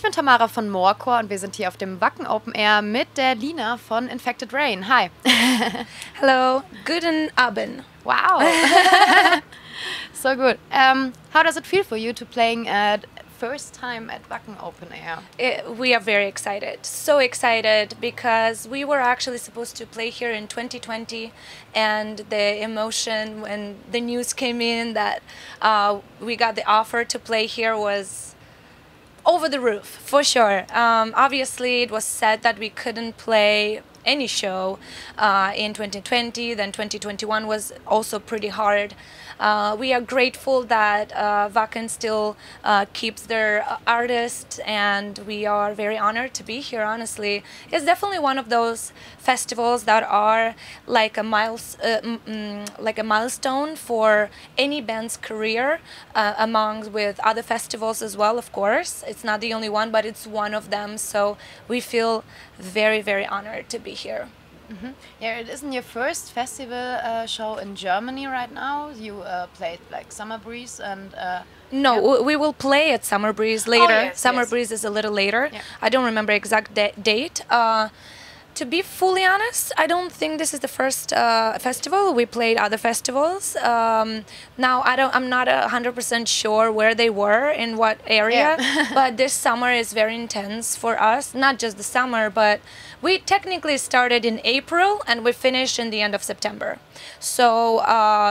bin Tamara von Moorchor und wir sind hier auf dem Wacken Open Air mit der Lena von Infected Rain. Hi. Hello. Guten Abend. Wow. So good. How does it feel for you to playing first time at Wacken Open Air? We are very excited. So excited because we were actually supposed to play here in 2020, and the emotion when the news came in that we got the offer to play here was over the roof, for sure. Obviously, it was said that we couldn't play any show in 2020, then 2021 was also pretty hard. We are grateful that Wacken still keeps their artists, and we are very honored to be here, honestly. It's definitely one of those festivals that are like a milestone for any band's career, among with other festivals as well, of course. It's not the only one, but it's one of them, so we feel very, very honored to be here. Mm-hmm. Yeah, it isn't your first festival show in Germany right now. You played like Summer Breeze and... No, yeah. We will play at Summer Breeze later. Oh, yes, Summer yes. Breeze is a little later. Yeah. I don't remember exact date. To be fully honest, I don't think this is the first festival. We played other festivals. Now I'm not 100% sure where they were, in what area, yeah. but this summer is very intense for us. Not just the summer, but we technically started in April and we finished in the end of September. So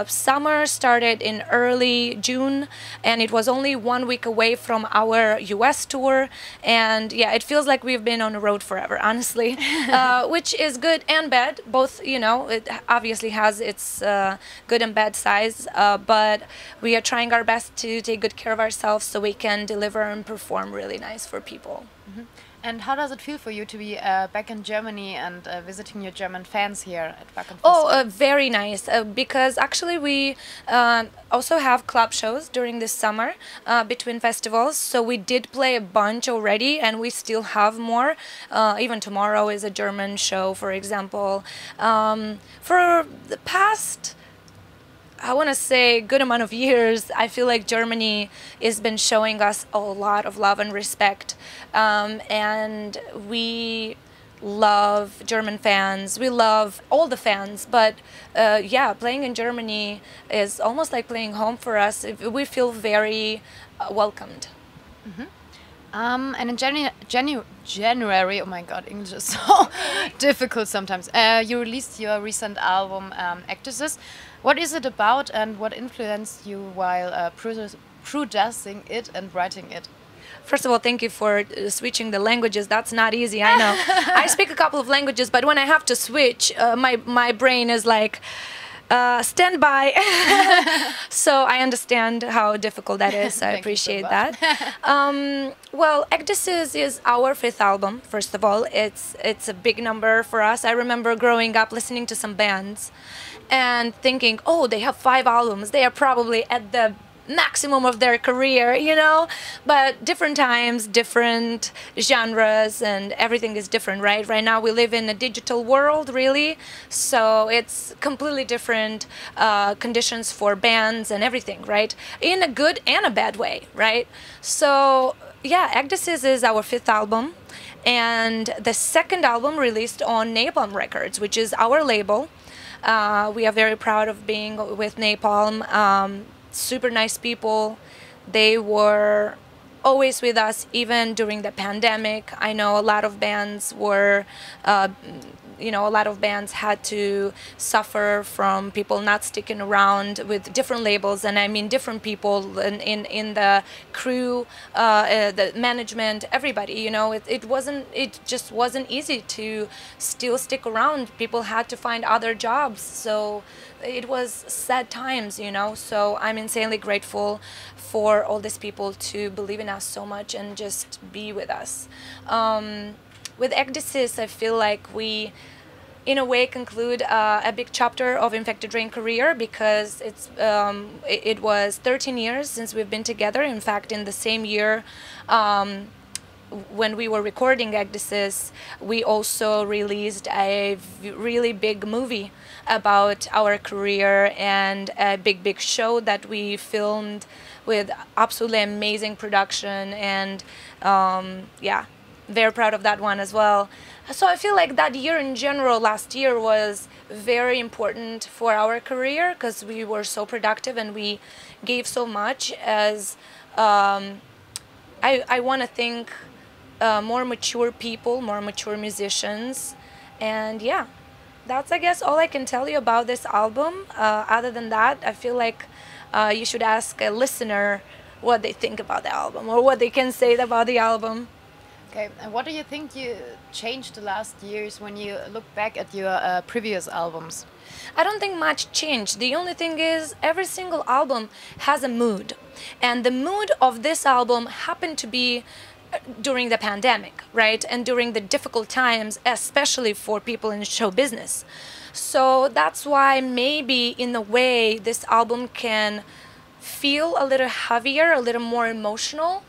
summer started in early June, and it was only 1 week away from our US tour. And yeah, it feels like we've been on the road forever, honestly. Which is good and bad. Both, you know, it obviously has its good and bad sides, but we are trying our best to take good care of ourselves so we can deliver and perform really nice for people. Mm-hmm. And how does it feel for you to be back in Germany and visiting your German fans here at Wacken Festival? Oh, very nice, because actually we also have club shows during this summer between festivals, so we did play a bunch already and we still have more. Even tomorrow is a German show, for example. For the past, I want to say, good amount of years, I feel like Germany has been showing us a lot of love and respect, and we love German fans. We love all the fans, but yeah, playing in Germany is almost like playing home for us. We feel very welcomed. Mm-hmm. And in January, oh my god, English is so difficult sometimes. You released your recent album, Ecdysis. What is it about, and what influenced you while producing it and writing it? First of all, thank you for switching the languages. That's not easy, I know. I speak a couple of languages, but when I have to switch, my brain is like, stand by. So I understand how difficult that is. I appreciate that. Well, Ecdysis is our 5th album, first of all. It's a big number for us. I remember growing up listening to some bands and thinking, oh, they have 5 albums. They are probably at the maximum of their career, you know, but different times, different genres, and everything is different, right? Right now we live in a digital world, really, so it's completely different conditions for bands and everything, right? In a good and a bad way, right? So yeah, Ecdysis is our 5th album, and the 2nd album released on Napalm Records, which is our label. We are very proud of being with Napalm. Super nice people. They were always with us, even during the pandemic. I know a lot of bands were, you know, a lot of bands had to suffer from people not sticking around with different labels, and I mean different people in the crew, the management, everybody. You know, it just wasn't easy to still stick around. People had to find other jobs, so it was sad times, you know. So I'm insanely grateful for all these people to believe in us so much and just be with us. With Ecdysis, I feel like we, in a way, conclude a big chapter of Infected Rain career, because it was 13 years since we've been together. In fact, in the same year, when we were recording Ecdysis, we also released a really big movie about our career and a big show that we filmed with absolutely amazing production, and yeah, very proud of that one as well. So I feel like that year in general, last year, was very important for our career because we were so productive and we gave so much. As I want to thank more mature people, more mature musicians, and yeah, that's, I guess, all I can tell you about this album. Other than that, I feel like you should ask a listener what they think about the album or what they can say about the album. Okay, and what do you think you changed the last years when you look back at your previous albums? I don't think much changed. The only thing is every single album has a mood. And the mood of this album happened to be during the pandemic, right? And during the difficult times, especially for people in show business. So that's why maybe in a way this album can feel a little heavier, a little more emotional.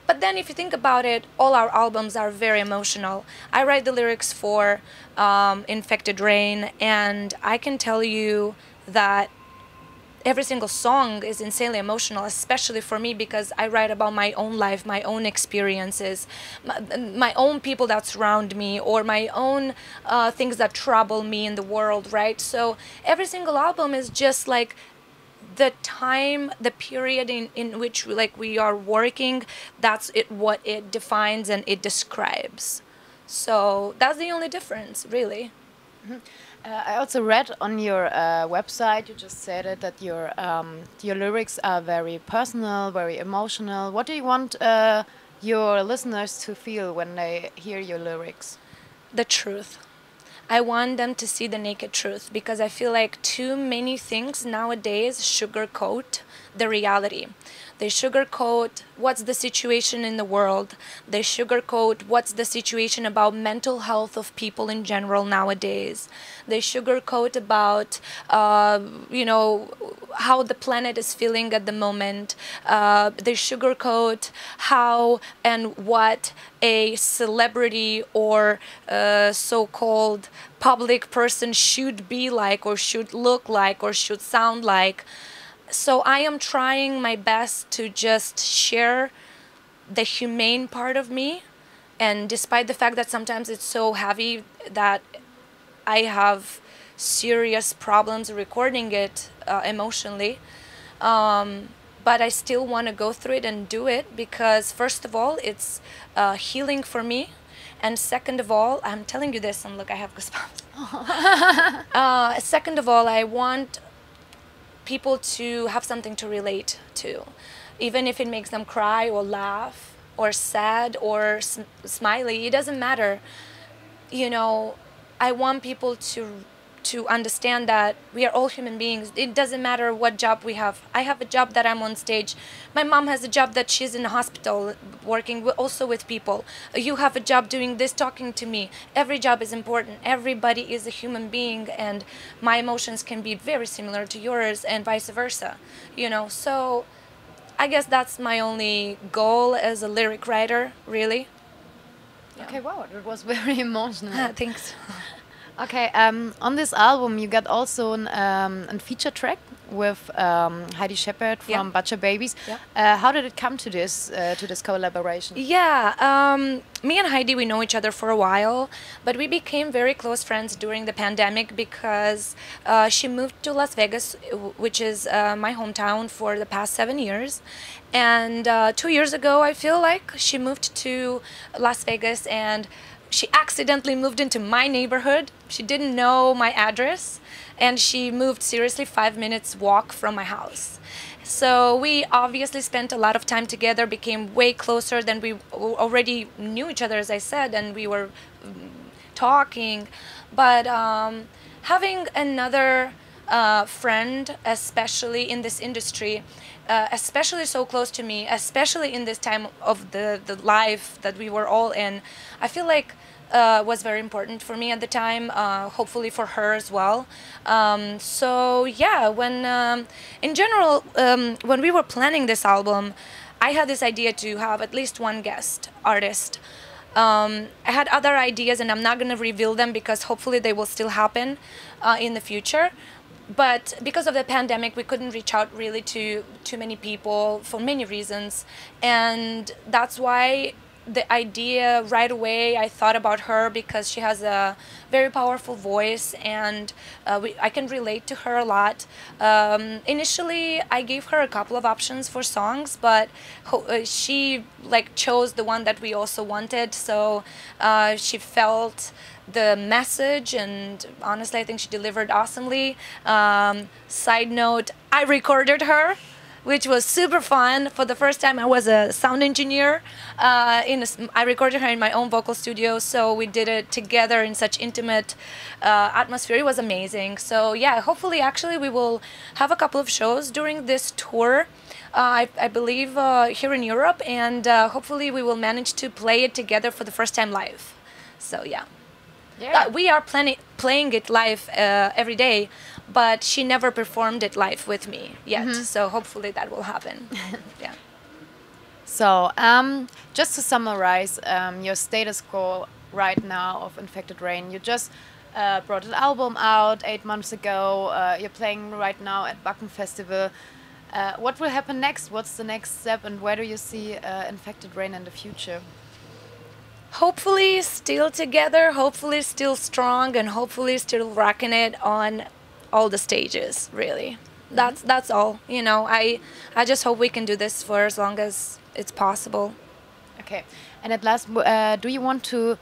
But then if you think about it, all our albums are very emotional. I write the lyrics for Infected Rain, and I can tell you that every single song is insanely emotional, especially for me because I write about my own life, my own experiences, my own people that surround me, or my own things that trouble me in the world, right? So every single album is just like the time, the period in which we are working. That's what it defines and it describes. So that's the only difference, really. Mm-hmm. I also read on your website, you just said it, that your lyrics are very personal, very emotional. What do you want your listeners to feel when they hear your lyrics? The truth. I want them to see the naked truth, because I feel like too many things nowadays sugarcoat the reality. They sugarcoat what's the situation in the world. They sugarcoat what's the situation about mental health of people in general nowadays. They sugarcoat about, how the planet is feeling at the moment. They sugarcoat how and what a celebrity or so-called public person should be like, or should look like, or should sound like. So I am trying my best to just share the humane part of me, and despite the fact that sometimes it's so heavy that I have serious problems recording it emotionally, but I still want to go through it and do it because first of all it's healing for me, and second of all, I'm telling you this and look, I have goosebumps. Second of all, I want people to have something to relate to, even if it makes them cry or laugh or sad or smiley, it doesn't matter. I want people to understand that we are all human beings. It doesn't matter what job we have. I have a job that I'm on stage. My mom has a job that she's in a hospital working also with people. You have a job doing this, talking to me. Every job is important. Everybody is a human being, and my emotions can be very similar to yours and vice versa. So I guess that's my only goal as a lyric writer, really. Yeah. Okay, wow, it was very emotional. Thanks. Okay, on this album you got also a feature track with Heidi Shepard from Butcher Babies. Yeah. How did it come to this collaboration? Yeah, me and Heidi, we know each other for a while, but we became very close friends during the pandemic because she moved to Las Vegas, which is my hometown, for the past 7 years. And 2 years ago, I feel like she moved to Las Vegas and she accidentally moved into my neighborhood. She didn't know my address, and she moved seriously 5 minutes walk from my house. So we obviously spent a lot of time together, became way closer than we already knew each other, as I said, and we were talking. But having another friend, especially in this industry, especially so close to me, especially in this time of the life that we were all in, I feel like was very important for me at the time, hopefully for her as well. So yeah, when in general, when we were planning this album, I had this idea to have at least one guest artist. I had other ideas, and I'm not going to reveal them because hopefully they will still happen in the future. but because of the pandemic, we couldn't reach out really to too many people for many reasons, and that's why the idea right away, I thought about her because she has a very powerful voice, and I can relate to her a lot. Initially, I gave her a couple of options for songs, but she like chose the one that we also wanted. So she felt the message, and honestly, I think she delivered awesomely. Side note, I recorded her, which was super fun. For the first time, I was a sound engineer. I recorded her in my own vocal studio, so we did it together in such intimate atmosphere. It was amazing. So yeah, hopefully, actually, we will have a couple of shows during this tour. I believe here in Europe, and hopefully we will manage to play it together for the first time live. So yeah. We are playing it live every day, but she never performed it live with me yet. So hopefully that will happen. Yeah. So just to summarize your status quo right now of Infected Rain, you just brought an album out 8 months ago. You're playing right now at Wacken Festival. What will happen next? What's the next step, and where do you see Infected Rain in the future? Hopefully still together, hopefully still strong, and hopefully still rocking it on all the stages, really. That's all. You know, I just hope we can do this for as long as it's possible. Okay. And at last, do you want to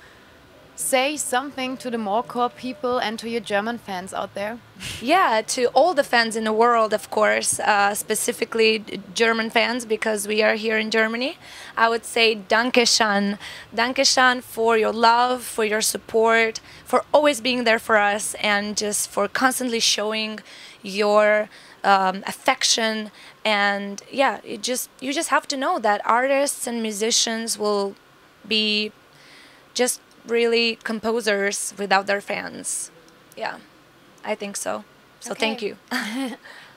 say something to the more core people and to your German fans out there? Yeah, to all the fans in the world, of course, specifically German fans, because we are here in Germany. I would say Dankeschön. Dankeschön for your love, for your support, for always being there for us, and just for constantly showing your affection. And yeah, you just have to know that artists and musicians will be just really composers without their fans. Yeah, I think so. So Okay. Thank you.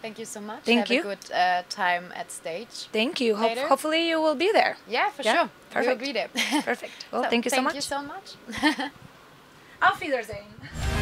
Thank you so much. Thank you. Have a good time at stage. Thank you. Later. Hopefully you will be there. Yeah, for Yeah, sure. perfect. We will be there. Perfect. Well, So, thank you so much. Thank you so much. Auf Wiedersehen.